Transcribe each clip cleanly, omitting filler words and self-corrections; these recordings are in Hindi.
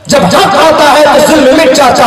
जब हक आता है तो जुल्म मिट जाता,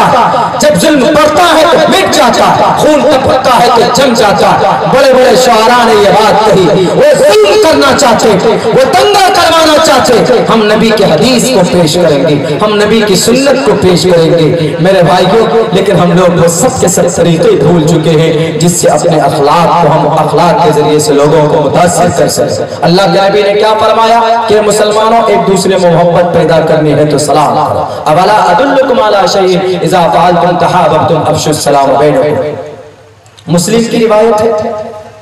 जब जुल्म बढ़ता है तो मिट जाता, खून टपकता है तो जम जाता। बड़े बड़े शुआरा ने ये बात कही, वो जुल्म करना चाहते, वो दंगा करवाना चाहते। हम नबी के हदीस को पेश करेंगे, हम नबी की सुन्नत को पेश करेंगे मेरे भाइयों। लेकिन हम लोग वो सब के सब तरीके भूल चुके हैं जिससे अपने अखलाक को हम अखलाक के जरिए से लोगों को मुतासिर कर सकें। अल्लाह के नबी ने क्या फरमाया कि मुसलमानों एक दूसरे में मोहब्बत पैदा करनी है तो सलाम करो। अवला अदुल्लुकुम अला शैइन इज़ा फ़अलतुम तहाबबतुम अफ़शु सलाम बैनकुम। मुस्लिम की रिवायत है,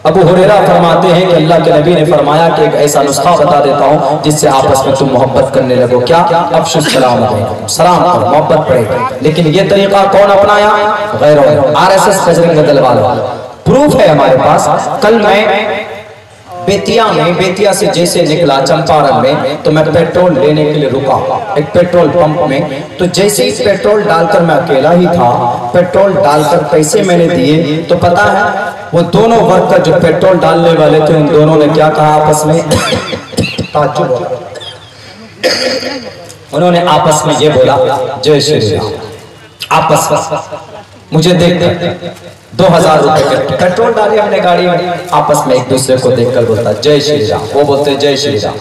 अबू हुरैरा फरमाते हैं कि अल्लाह के नबी ने फरमाया कि एक ऐसा नुस्खा बता देता हूँ जिससे आपस में तुम मोहब्बत करने लगो। क्या? अफ़शु सलाम बैनकुम, सलाम करो, मोहब्बत बढ़ेगी। लेकिन ये तरीका कौन अपनाया? गैरों, आरएसएस बजरंग दल वाला। प्रूफ है हमारे पास। कल मैं बेतिया से जैसे निकला चंपारण में, तो मैं पेट्रोल लेने के लिए रुका एक पेट्रोल पंप में। तो जैसे ही पेट्रोल डालकर, मैं अकेला ही था, पेट्रोल डालकर पैसे मैंने दिए तो पता है वो दोनों वर्कर जो पेट्रोल डालने वाले थे, उन दोनों ने क्या कहा आपस में? ताज्जुब, उन्होंने आपस में ये बोला जय श्री राम। आपस में मुझे देखकर 2000 रुपए के पेट्रोल डाले हमने गाड़ी में, आपस में एक दूसरे को देखकर बोलता जय श्री राम, वो बोलते जय श्री राम।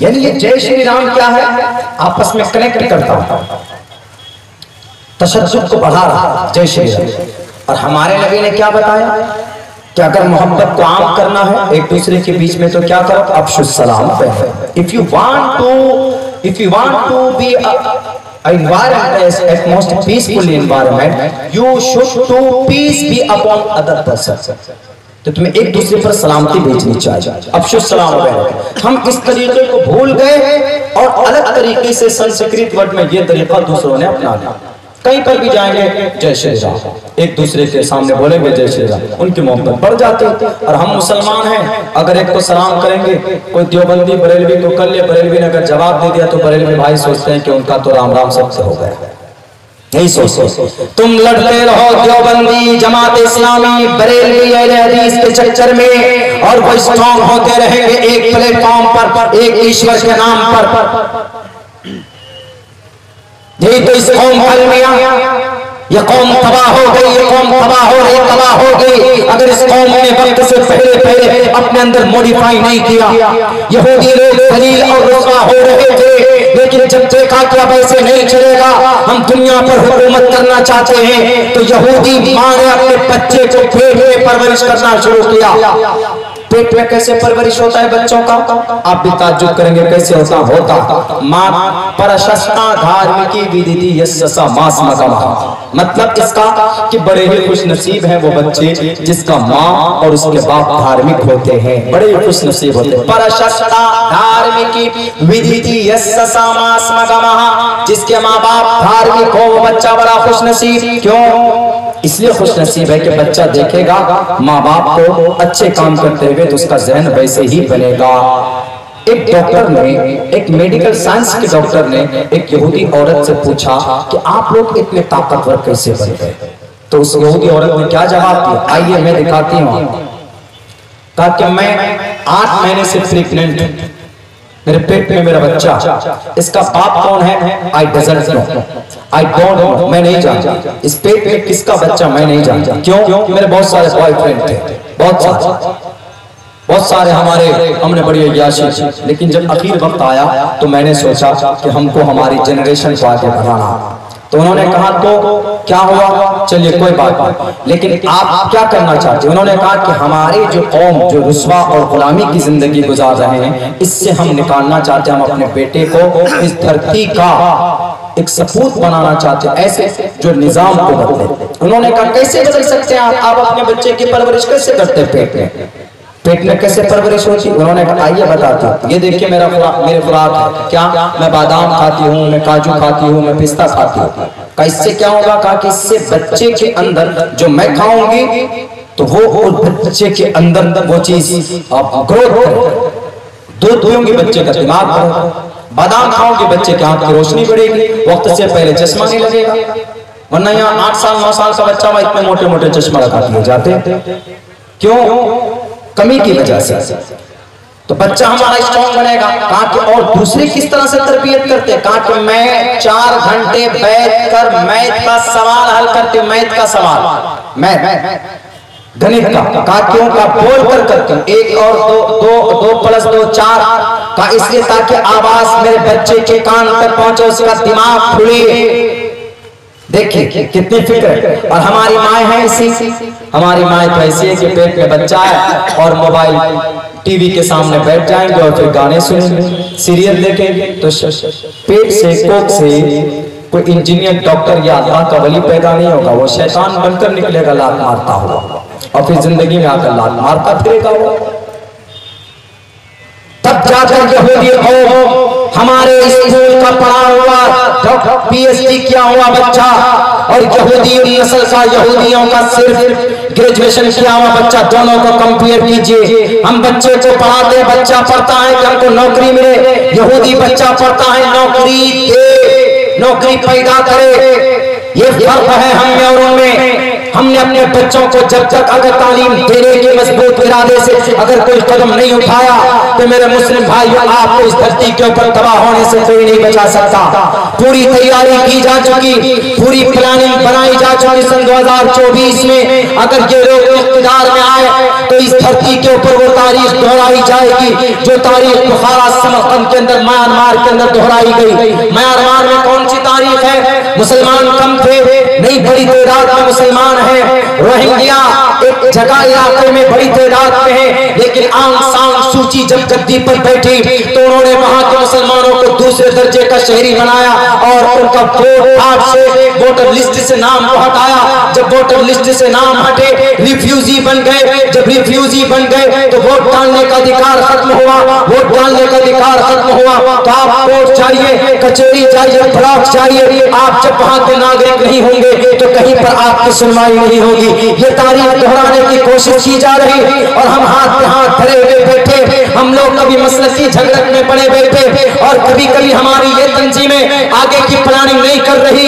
यानी ये जय श्री राम क्या है? आपस में कनेक्ट करता हूं, तशद्दुद को बढ़ा रहा, जय श्री राम। और हमारे नबी ने क्या बताया कि अगर मोहब्बत को आम करना है एक दूसरे के बीच में तो क्या करो? अफ़शु सलाम। If you want to be environment is at most peaceful environment, you should to peace be upon other person। तो तुम्हें एक दूसरे पर सलामती भेजनी चाहिए। अफ़शु सलाम। हम इस तरीके को भूल गए और अलग तरीके से संस्कृत वर्ड में ये तरीका दूसरों ने अपना लिया। कहीं पर भी जाएंगे जय श्री राम, एक दूसरे के सामने बोलेंगे जय श्री राम, उनकी मोहब्बत बढ़ जाती है। और हम मुसलमान हैं, अगर एक को सलाम करेंगे, कोई देवबंदी बरेलवी को कर ले, बरेलवी ने अगर जवाब दे दिया तो बरेलवी भाई सोचते हैं कि उनका तो राम राम सबसे हो गया। यही सोचते तुम लड़ते रहो देवबंदी, जमात इस्लामी, बरेलवी, अहले हदीस के चक्कर में, और वो स्ट्रॉन्ग होते रहेंगे एक प्लेटफॉर्म पर, एक ईश्वर के नाम पर। यही तो इस कौम अलमिया, ये कौम तबाह हो गई, ये कौम तबाह हो रही, तबाह हो गई। अगर इस कौम ने वक्त से पहले अपने अंदर मॉडिफाई नहीं किया, यहूदी लोग दलील और रुसवा हो रहे थे, लेकिन जब देखा कि अब ऐसे नहीं चलेगा, हम दुनिया पर हुकूमत करना चाहते हैं, तो यहूदी माँ ने अपने बच्चे को पेट में परवरिश करना शुरू किया। पेट में कैसे परवरिश होता है बच्चों का? आप भी ताज्जुब करेंगे कैसे होता। माँ परशस्ता धार्मिकी विदिति यस्सा मास मगमा। मतलब इसका कि बड़े ही खुश नसीब हैं वो बच्चे जिसका माँ और उसके बाप धार्मिक होते हैं, बड़े ही खुश नसीब होते हैं। परशस्ता धार्मिकी विदिति यस्सा मास मगमा, जिसके माँ बाप धार्मिक हो वो बच्चा बड़ा खुश नसीब। क्यों? इसलिए खुश नसीब है कि बच्चा देखेगा माँ बाप को अच्छे काम करते हुए तो उसका ज़हन वैसे ही बनेगा। एक डॉक्टर ने, एक मेडिकल साइंस के डॉक्टर ने एक यहूदी औरत से पूछा कि आप लोग इतने ताकतवर कैसे बन गए? तो उस यहूदी औरत ने क्या जवाब दिया? आइए मैं दिखाती हूँ। कहा कि मैं 8 महीने से प्रेग्नेंट हूँ, मेरे पेट में मेरा बच्चा, इसका बाप कौन है? I doesn't know, I don't know, मैं नहीं जानता इस पेट में किसका बच्चा, मैं नहीं जानता। क्यों? मेरे बहुत सारे बॉयफ्रेंड थे, बहुत सारे हमने बड़ी अय्याशी, लेकिन जब आखिर वक्त आया तो मैंने सोचा कि हमको हमारी जनरेशन को आगे बढ़ाना। तो उन्होंने कहा तो क्या हुआ? चलिए कोई बात नहीं, लेकिन आप क्या करना चाहते हैं? उन्होंने कहा कि हमारी जो कौम जो रुस्वा और गुलामी की जिंदगी गुजार रहे हैं, इससे हम निकालना चाहते हैं, हम अपने बेटे को इस धरती का एक सपूत बनाना चाहते हैं, ऐसे जो निजाम को बदले। उन्होंने कहा कैसे बदल सकते हैं आप अपने बच्चे की परवरिश कैसे करते हैं? पेट में कैसे परवरिश होती? उन्होंने कहा आइए बताता हूं, ये देखिए मेरे खुराक है, क्या मैं बादाम खाती हूँ, मैं काजू खाती हूँ, मैं पिस्ता खाती हूँ। कहा इससे क्या होगा? कहा कि इससे बच्चे के अंदर जो मैं खाऊंगी तो वो बच्चे के अंदर वो चीज ग्रोथ करेगी। दूध पीऊंगी बच्चे का दिमाग बढ़ेगा, बादाम खाओगे बच्चे की आंख की रोशनी बढ़ेगी, वक्त से पहले चश्मा नहीं लगेगा। वरना यहाँ 8 साल 9 साल का बच्चा वहां इतने मोटे मोटे चश्मा लगा दिए जाते। क्यों? कमी की वजह से। तो बच्चा हमारा स्ट्रॉन्ग बनेगा। कहा कि और दूसरे किस तरह से तरबियत करते हैं? कहा कि मैं 4 घंटे बैठकर मैथ का सवाल हल करते, मैथ का सवाल, मैथ गणित का। कहा क्यों? का बोल कर करते 1 और 2 + 2 4 का, इसलिए ताकि आवाज मेरे बच्चे के कान तक पहुंचे, उसका दिमाग खुले। देखिए कितनी फिक्र है। और हमारी माए हैं ऐसी, हमारी माए तो ऐसी है कि पेट में बच्चा है और मोबाइल टीवी के सामने बैठ जाएंगे और फिर गाने सुनेंगे, सीरियल देखेंगे। तो पेट से, कोख से कोई इंजीनियर, डॉक्टर या अल्लाह का वली पैदा नहीं होगा, वो शैतान बनकर निकलेगा लात मारता हुआ, और फिर जिंदगी में आकर लात मारता फिरेगा वो। तब जाकर यहूदी कौम हमारे स्कूल का पढ़ा हुआ PhD किया हुआ बच्चा और यहूदी नस्ल का, यहूदियों का सिर्फ ग्रेजुएशन किया हुआ बच्चा, दोनों को कंपेयर कीजिए। हम बच्चे को पढ़ाते, बच्चा पढ़ता है कि हमको नौकरी मिले, यहूदी बच्चा पढ़ता है नौकरी दे, नौकरी पैदा करे। ये फर्क है हम में और उनमें। हमने अपने बच्चों को जब तक अगर तालीम देने के मजबूत इरादे से अगर कोई कदम नहीं उठाया तो मेरे मुस्लिम भाइयों, आपको इस धरती के ऊपर तबाह होने से कोई नहीं बचा सकता। पूरी तैयारी की जा चुकी, पूरी प्लानिंग बनाई जा चुकी। सन 2024 में अगर ये लोग इख्तियार में आए तो इस धरती के ऊपर वो तारीख दोहराई जाएगी जो तारीख बुखारा समरकंद के अंदर, म्यांमार के अंदर दोहराई गई। म्यांमार में कौन सी तारीख है? मुसलमान कम थे, नहीं बड़ी तादाद में मुसलमान है। रोहिंग्या एक जगह इलाके में बड़ी तादाद में है, लेकिन आंग सांग सूची जब गद्दी पर बैठी तो उन्होंने वहां के मुसलमानों को दूसरे दर्जे का शहरी बनाया और उनका वोटर लिस्ट से नाम को हटाया। जब वोटर लिस्ट से नाम हटे, रिफ्यूजी बन गए। जब रिफ्यूजी बन गए तो वोट डालने का अधिकार खत्म हुआ। वोट डालने का अधिकार खत्म हुआ तो आप कोर्ट चाहिए, कचहरी चाहिए, ब्लॉक चाहिए। आप जब वहां के नागरिक नहीं होंगे तो कहीं पर आपकी सुनवाई नहीं होगी। ये तारीख दोहराने की कोशिश की जा रही और हम हाथ पे हाथ धरे हुए बैठे। हम लोग कभी मसलकी झगड़त में पड़े बैठे और कभी कभी हमारी ये तंजीमें आगे की प्लानिंग नहीं कर रही।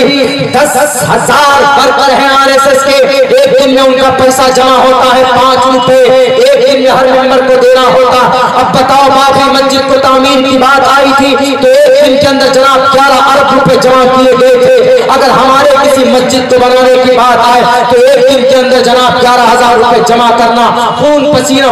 10,000 वर्कर हैं RSS के, एक दिन में उनका पैसा जमा होता है 5 रुपए, एक दिन में हर मेंबर को देना होता। अब बताओ, बाबरी मस्जिद को तामीर की बात आई थी तो एक दिन के अंदर जनाब 11 अरब रुपए जमा किए गए थे। अगर हमारे किसी मस्जिद को बनाने की बात आए तो एक दिन के अंदर जनाब 11,000 रुपए जमा करना, खून पसीना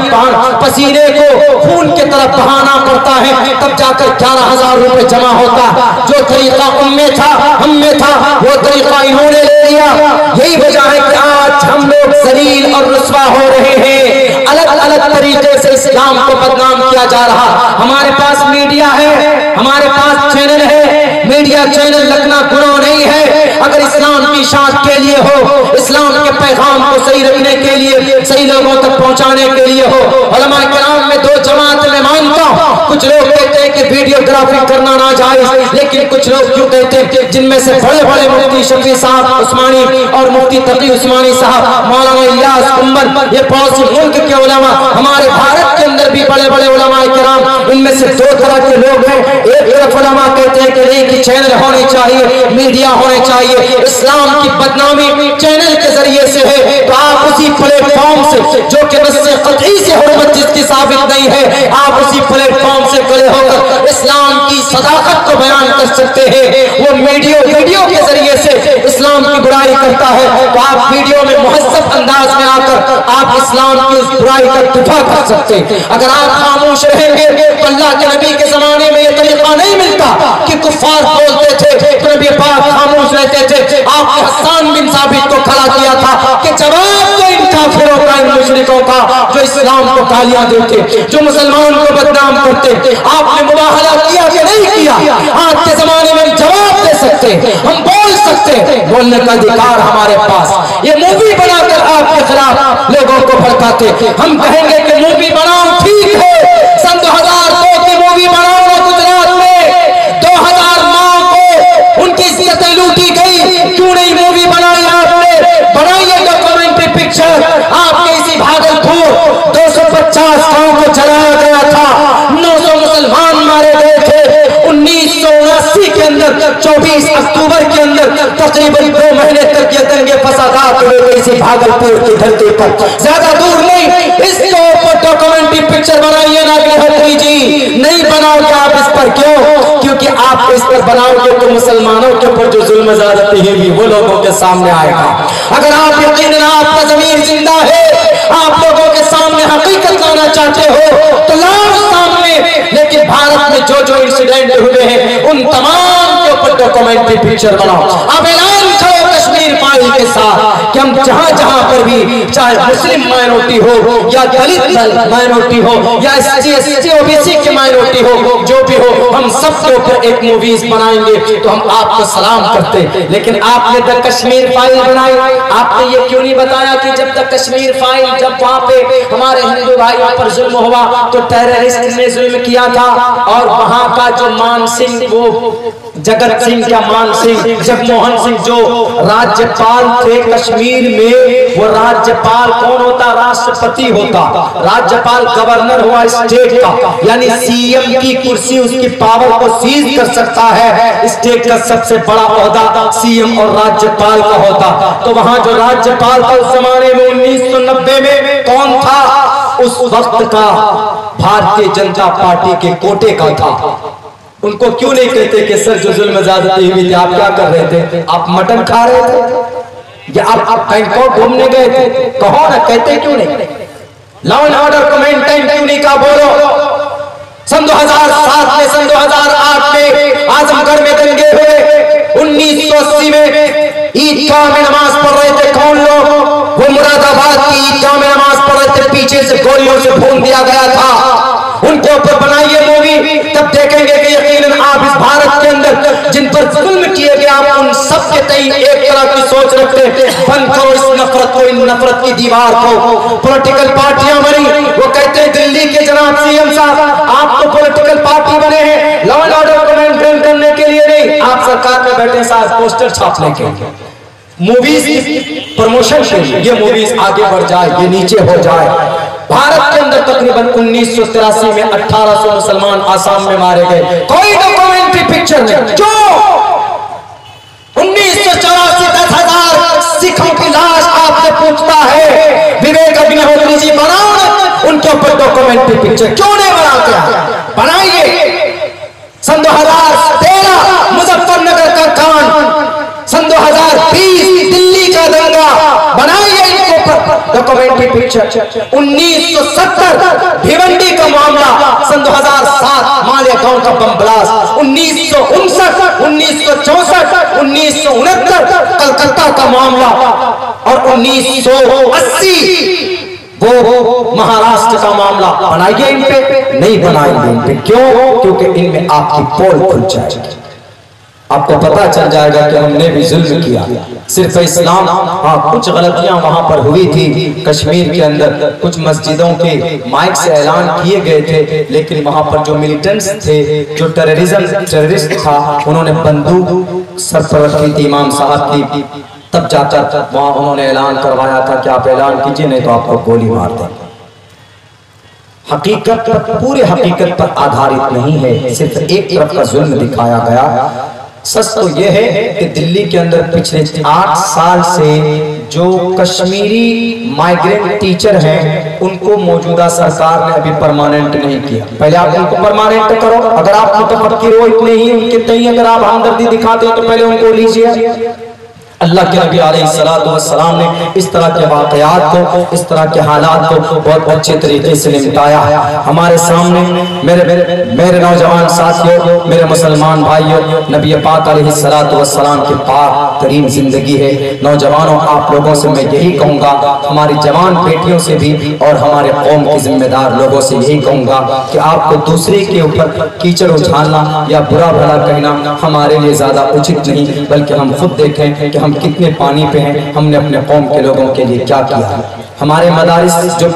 पसीने को खून की तरफ बहाना पड़ता है, तब जाकर 11,000 रुपए जमा होता। जो तरीका उनमें था, हम में था, वो तरीका इन्होंने ले लिया। यही वजह है कि आज हम लोग जलील और रुस्वा हो रहे हैं। अलग अलग तरीके से इस्लाम को बदनाम किया जा रहा। हमारे पास मीडिया है, हमारे पास चैनल है, मीडिया चैनल रखना गुनाह नहीं है अगर इस्लाम की शान के लिए हो, इस्लाम के पैगाम को सही रखने के लिए, सही लोगों तक पहुंचाने के लिए हो। उलमा किराम में 2 जमात में मानता हूं। कुछ लोग कहते हैं कि वीडियोग्राफी करना ना जायज, लेकिन कुछ लोग क्यों कहते हैं, जिनमें से बड़े बड़े मुफ्ती शफी साहब उस्मानी और मुफ्ती तकी उस्मानी साहब, मौलाना इलियास कुंबल, ये पड़ोसी मुल्क के उलमा, हमारे भारत के अंदर भी बड़े बड़े उलमा किराम, इनमें से 2 तरह के लोग हैं। एक तरफ उलमा कहते हैं कि नहीं, कि चैनल होने चाहिए, मीडिया होने चाहिए, इस्लाम की बदनामी चैनल के जरिए से है तो आप उसी प्लेटफॉर्म से, जो कि नस्से कतई से हुर्मत जिसकी साबित नहीं है, आप उसी प्लेटफॉर्म से खड़े होकर इस्लाम की सदाकत को बयान कर सकते हैं। वो वीडियो के जरिए से इस्लाम की बुराई करता है तो आप वीडियो में मुहज्जब अंदाज में आकर आप इस्लाम की उस बुराई का दिफा कर सकते हैं। अगर आप खामोश रहेंगे तो अल्लाह के नबी के जमाने में यह तरीका नहीं मिलता कि कुफ्फार बोलते थे तो नबी पाक खामोश रहते थे। आपने हसन बिन साबित को खड़ा किया था कि जवाब दो इन काफिरों का, इन मुशरिकों का जो इस्लाम को गालियां देते, जो मुसलमान को बदनाम करते। आपने मुबाहला किया कि नहीं किया? आज के जमाने में जवाब दे सकते, हम बोल सकते, बोलने का अधिकार हमारे पास। ये मूवी बनाकर आपके खिलाफ लोगों को भड़काते। हम कहेंगे कि मूवी बनाओ, ठीक है, सन 2002 की मूवी बनाओ ना, गुजरात में 2000 माँ को उनकी इज्जतें लूटी गई, क्यों नहीं मूवी बनाई आपने? बनाइए डॉक्यूमेंट्री पिक्चर। आपके इसी भागलपुर 250 गांव को जलाया गया था, 900 मुसलमान मारे गए थे। 1979 के अंदर 24 अक्टूबर के अंदर तकरीबन 2 महीने तक ये दंगे फसादात हुए थे इसी भागलपुर की धरती पर। ज्यादा दूर नहीं, इसके ऊपर डॉक्यूमेंट्री पिक्चर बनाइए ना, पर। क्यों? क्योंकि आप इस पर बनाओगे तो मुसलमानों के ऊपर जो जुल्म ज़्यादती है भी वो लोगों के सामने आएगा। अगर आप यकीनन आपका ज़मीर जिंदा है, आप लोगों के सामने हकीकत लाना चाहते हो तो लाओ सामने। लेकिन भारत में जो जो इंसिडेंट हुए हैं उन तमाम के ऊपर डॉक्यूमेंट्री पिक्चर बनाओ। आप ऐलान करो कश्मीर फाइल के साथ कि हम जहां जहां पर भी, चाहे मुस्लिम माइनॉरिटी हो या दलित माइनॉरिटी हो या SC OBC की माइनॉरिटी हो, जो भी हो, हम सबके ऊपर एक मूवीज बनाएंगे तो हम आपको सलाम करते। लेकिन आपने द कश्मीर फाइल बनाई, आपने ये क्यों नहीं बताया कि जब तक कश्मीर फाइल, जब वहां पे हमारे हिंदू भाइयों पर जुल्म हुआ तो टेररिस्ट ने जुल्म किया था और वहां का जो मान सिंह, वो जगत सिंह क्या मान सिंह, जगमोहन सिंह जो राज्यपाल थे कश्मीर में, वो राज्यपाल कौन होता? राष्ट्रपति होता। राज्यपाल गवर्नर हुआ स्टेट का, यानी CM की कुर्सी, उसकी पावर को सीज कर सकता है। स्टेट का सबसे बड़ा ओहदा CM और राज्यपाल का होता। तो वहां जो राज्यपाल था उस जमाने में 1990 में कौन था? उस वक्त का भारतीय जनता पार्टी के कोटे का था। उनको क्यों नहीं कहते कि सर जो जुल्म ज़्यादती हुई थी आप क्या कर रहे थे? आप मटन खा रहे थे या आप बैंकॉक घूमने गए थे? कहो ना, कहते क्यों नहीं? लॉ एंड ऑर्डर को मेंटेन क्यों नहीं का बोलो? सन 2007 में, सन 2008 में आजमगढ़ में दंगे हुए। 1980 में ईदगाह में नमाज पढ़ रहे थे कौन लोग? वो मुरादाबाद की ईदगाह में नमाज पढ़ रहे थे, पीछे से गोलियों से भून दिया गया था। उनके ऊपर बनाइए मूवी, तब देखेंगे कि यकीनन आप इस भारत के अंदर जिन पर जुल्म किए गए आप उन सब के तई एक तरह की सोच रखते हैं। बंद करो इस नफरत को, इन नफरत की दीवार को। पॉलिटिकल पार्टियां बनी, वो कहते हैं दिल्ली के जनाब CM साहब आप तो पॉलिटिकल पार्टी बने हैं, लॉ एंड ऑर्डर को मेंटेन करने के लिए नहीं, आप सरकार में बैठे साहब पोस्टर छापने के, मूवीज प्रमोशन के लिए। ये मूवीज आगे बढ़ जाए, ये नीचे हो जाए। भारत के अंदर तकरीबन 1983 में 1800 मुसलमान आसाम में मारे गए, कोई डॉक्यूमेंट्री पिक्चर नहीं। जो 1984 10,000 सिखों की लाश आपसे पूछता है विवेक अग्निहोत्री जी बनाओ उनके ऊपर डॉक्यूमेंट्री पिक्चर, क्यों नहीं बनाते? बनाइए। सन 2013 मुजफ्फरनगर का कांड, सन 2020 दिल्ली का दंगा, बनाइए इनके ऊपर डॉक्यूमेंट्री पिक्चर। 1970 भिवंडी का मामला, सन 2007 मालेगांव का बम ब्लास्ट, 1959, 1964, 1969 कलकत्ता का मामला और 1980 वो महाराष्ट्र का मामला। बनाइए इन पे? नहीं बनाएंगे इन पे। क्यों? क्योंकि इनमें आपकी पोल खुल जाएगी, आपको पता चल जाएगा कि हमने भी जुल्म किया। सिर्फ इस्लाम, हाँ कुछ गलतियां वहां पर हुई थी कश्मीर के अंदर, कुछ मस्जिदों के माइक से ऐलान किए गए थे, लेकिन वहां पर जो मिलिटेंट्स थे, जो टेररिस्ट था, उन्होंने बंदूक सर पर रखी थी इमाम साहब की, तब जाकर वहां उन्होंने ऐलान करवाया था कि आप ऐलान कीजिए नहीं तो आपको गोली मार देंगे। हकीकत पर, पूरी हकीकत पर आधारित नहीं है, सिर्फ एक तरफ का जुल्म दिखाया गया। सच तो यह है कि दिल्ली के अंदर पिछले 8 साल से जो कश्मीरी माइग्रेंट टीचर हैं उनको मौजूदा सरकार ने अभी परमानेंट नहीं किया। पहले आप उनको परमानेंट करो। अगर आप मुतफक्किर हो इतने ही उनके तई, अगर आप हमदर्दी दिखाते हो तो पहले उनको लीजिए। अल्लाह के नबी अलैहिस्सलातु वस्सलाम ने इस तरह के वाक़यात को, इस तरह के हालात को बहुत अच्छे तरीके से निपटाया। हमारे सामने मेरे नौजवान साथियों, मेरे मुसलमान भाइयों, नबी पाक अलैहिस्सलातु वस्सलाम की पाक तरीन जिंदगी है। नौजवानों, आप लोगों से मैं यही कहूँगा, हमारी जवान बेटियों से भी और हमारे कौम के जिम्मेदार लोगों से यही कहूँगा कि आपको दूसरे के ऊपर कीचड़ उछालना या बुरा भला कहना हमारे लिए ज़्यादा उचित नहीं, बल्कि हम खुद देखें कि हम कितने पानी पे हैं, हमने अपने कौम के लोगों के लिए क्या किया है। हमारे मदारिस जो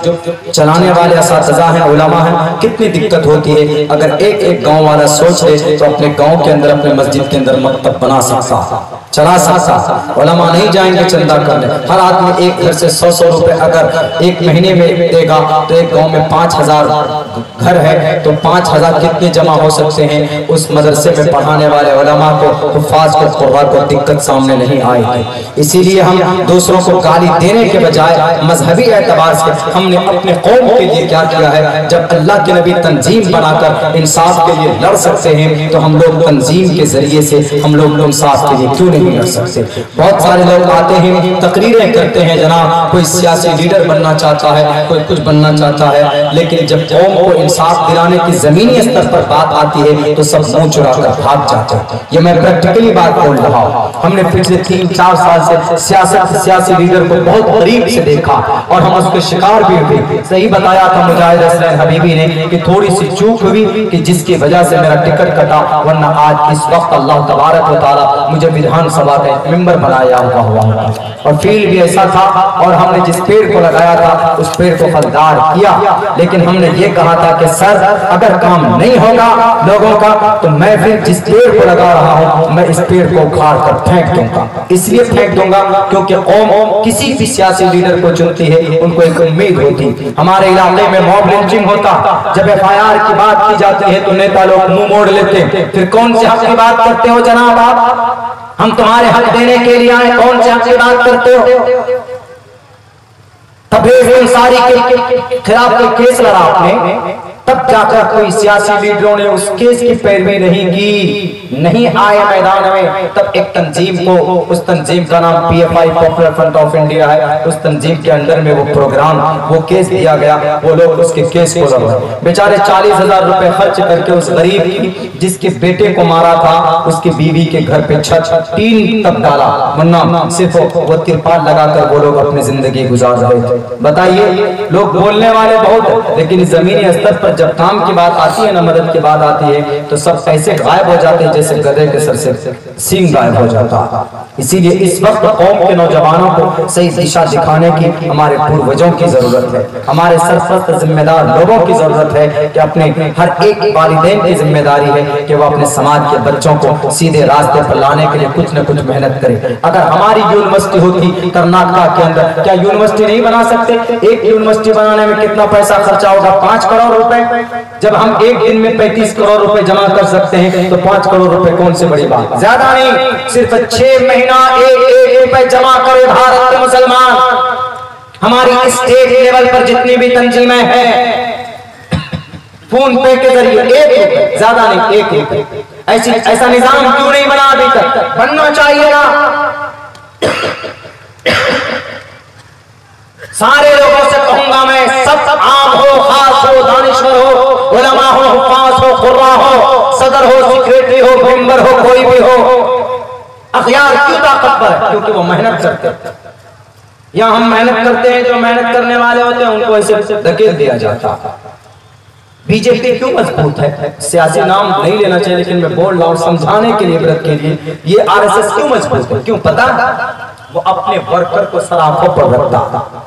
चलाने वाले असातिज़ा हैं, उलमा हैं, कितनी दिक्कत होती है। अगर एक गांव वाला सोच ले तो अपने गांव के अंदर, अपने मस्जिद के अंदर मकतब बना सकता है। चला सकता, उलमा नहीं जाएंगे चंदा करने। हर आदमी एक घर से 100-100 रुपए अगर एक महीने में देगा तो एक गांव में 5000 घर है तो 5000 कितने जमा हो सकते हैं? उस मदरसे में पढ़ाने वाले उलमा को, हुफ्फाज को, कुर्रा को दिक्कत सामने नहीं आएगी। इसीलिए हम दूसरों को गाली देने के बजाय मजहबी एतबार से हमने अपने कौम के लिए क्या किया है। जब अल्लाह के नबी तंजीम बनाकर इंसाफ के लिए लड़ सकते हैं तो हम लोग तंजीम के जरिए से हम लोग इंसाफ के लिए क्यों नहीं लड़ सकते? बहुत सारे लोग आते हैं, तकरीरें करते हैं, जनाब कोई सियासी लीडर बनना चाहता है, कोई कुछ बनना चाहता है, लेकिन जब कौम को इंसाफ दिलाने की जमीनी स्तर पर बात आती है तो सब मुंह चुरा कर भाग जाते हैं। ये मैं प्रैक्टिकली बात बोल रहा हूँ। हमने पिछले 3-4 साल से सियासी लीडर को बहुत करीब से देखा और हम उसके शिकार भी हुए। सही बताया था मुजाहिद असलैन हबीबी ने कि थोड़ी सी चूक हुई कि जिसकी वजह से मेरा टिकट कटा, वरना आज इस वक्त अल्लाह तबारक व तआला मुझे विधानसभा का मेंबर बनाया हुआ और फील्ड भी ऐसा था और हमने जिस पेड़ को लगाया था उस पेड़ को फलदार किया। लेकिन हमने ये कहा था कि सर अगर काम नहीं होगा लोगों का तो मैं फिर जिस पेड़ को लगा रहा हूँ मैं इस पेड़ को उखाड़ कर फेंक दूंगा। इसलिए फेंक दूंगा क्योंकि कौम किसी भी सियासी लीडर को चुनती है, उनको एक उम्मीद होती। हमारे इलाके में मॉब लिंचिंग होता, जब FIR की बात की जाती है तो नेता लोग मुंह मोड़ लेते। फिर कौन से हक की बात करते हो जनाब आप? हम तुम्हारे हक देने के लिए आए, कौन से हक की बात करते हो? तबलीग अंसारी के खिलाफ कोई केस लड़ा आपने, तब जाकर कोई सियासी लीडरों ने उस केस की पैरवी नहीं की, नहीं आए मैदान में। तब एक तंजीम को, उस तंजीम का नाम PFI popular front of India है, उस तंजीम के अंदर में वो प्रोग्राम, वो केस दिया गया, वो लोग उसके केस को लड़े। बेचारे 40,000 रुपए खर्च करके उस गरीब की जिसके बेटे को मारा था उसकी बीवी के घर पे छत टीन तक डाला, वरना सिर्फ वो तिरपाल लगाकर वो लोग अपनी जिंदगी गुजार रहे थे। बताइए, लोग बोलने वाले बहुत, लेकिन जमीनी स्तर पर जब काम की बात आती है ना, मदद की बात आती है तो सब ऐसे गायब हो जाते हैं जैसे गधे के सर से सींग गायब हो जाता। इसीलिए इस वक्त कौम के नौजवानों को सही दिशा दिखाने की हमारे पूर्वजों की जरूरत है, हमारे सरपरस्त जिम्मेदार लोगों की जरूरत है कि अपने हर एक वालिदैन की जिम्मेदारी है कि वो अपने समाज के बच्चों को सीधे रास्ते पर लाने के लिए कुछ न कुछ मेहनत करे। अगर हमारी यूनिवर्सिटी होती कर्नाटक के अंदर, क्या यूनिवर्सिटी नहीं बना सकते? एक यूनिवर्सिटी बनाने में कितना पैसा खर्चा होगा? 5 करोड़ रुपए। जब हम एक दिन में 35 करोड़ रुपए जमा कर सकते हैं तो 5 करोड़ रुपए कौन सी बड़ी बात? ज्यादा नहीं, सिर्फ 6 महीना 1 रुपए जमा करे भारत के मुसलमान। हमारी स्टेट लेवल पर जितनी भी तंजीमें हैं, फोन पे के जरिए 1 रुपए, ज्यादा नहीं 1 रुपए, ऐसा निजाम क्यों नहीं बना अभी तक? बनना चाहिए ना। सारे लोगों से कहूंगा मैं, सब आम हो, खास हो, दानिश्वर हो, उलमा हो, हुफ्फाज हो, कुर्रा हो, सदर हो, सेक्रेटरी हो, मेंबर हो, कोई भी हो, अखियार क्यों ताकतवर है? क्योंकि वो मेहनत करते हैं। या हम मेहनत करते हैं, जो मेहनत करने वाले होते हैं उनको ऐसे धकेल दिया जाता। बीजेपी क्यों मजबूत है? सियासी नाम नहीं लेना चाहिए, लेकिन मैं बोल रहा हूं समझाने के लिए, इबरत के लिए। ये RSS क्यों मजबूत है? क्यों पता? वो अपने वर्कर को सराफों पर रखता।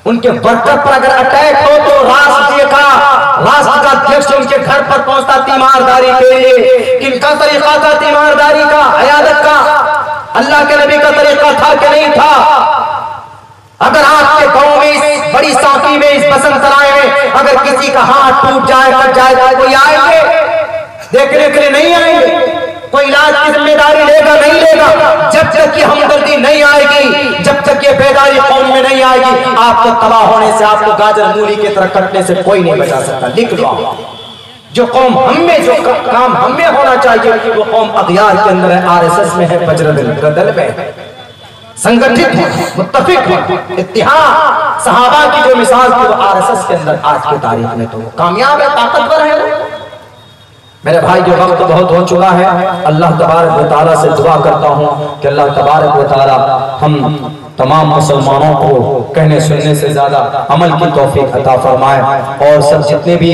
उनके वर्कर पर अगर अटैक हो तो राष्ट्र का अध्यक्ष उनके घर पर पहुंचता तीमारदारी के लिए। किनका तरीका था तीमारदारी का, अयादत का? अल्लाह के नबी का तरीका था कि नहीं था? अगर आपके गांव में, इस बड़ी साकी में, इस बसंतराय में अगर किसी का हाथ टूट जाए, कट जाए तो कोई आएंगे देखने के लिए? नहीं आएंगे। कोई इलाज की जिम्मेदारी लेगा? नहीं लेगा। जब तक ये हमदर्दी नहीं आएगी, जब तक ये बेदारी कौम में नहीं आएगी, आपको तबाह होने से, आपको गाजर मूली की तरह कटने से कोई नहीं बचा सकता। लिख लो, जो कौम हमें, जो काम हमें होना चाहिए वो कौम अगयार के अंदर है, RSS में है, बजरंग में है। संगठित हो, मुत्तफिक हो, इत्तिहाद, सहाबा की जो मिसाल थी वो RSS के अंदर आज की तारीख में तो वो कामयाब है, ताकतवर है। मेरे भाई, जो वक्त बहुत हो चुका है, अल्लाह तबारक व तआला से दुआ करता हूँ कि अल्लाह तबारक व तआला हम तमाम मुसलमानों को कहने सुनने से ज्यादा अमल की तौफीक अता फरमाए, और सब जितने भी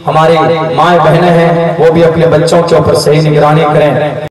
हमारे माए बहनें हैं वो भी अपने बच्चों के ऊपर सही निगरानी करें।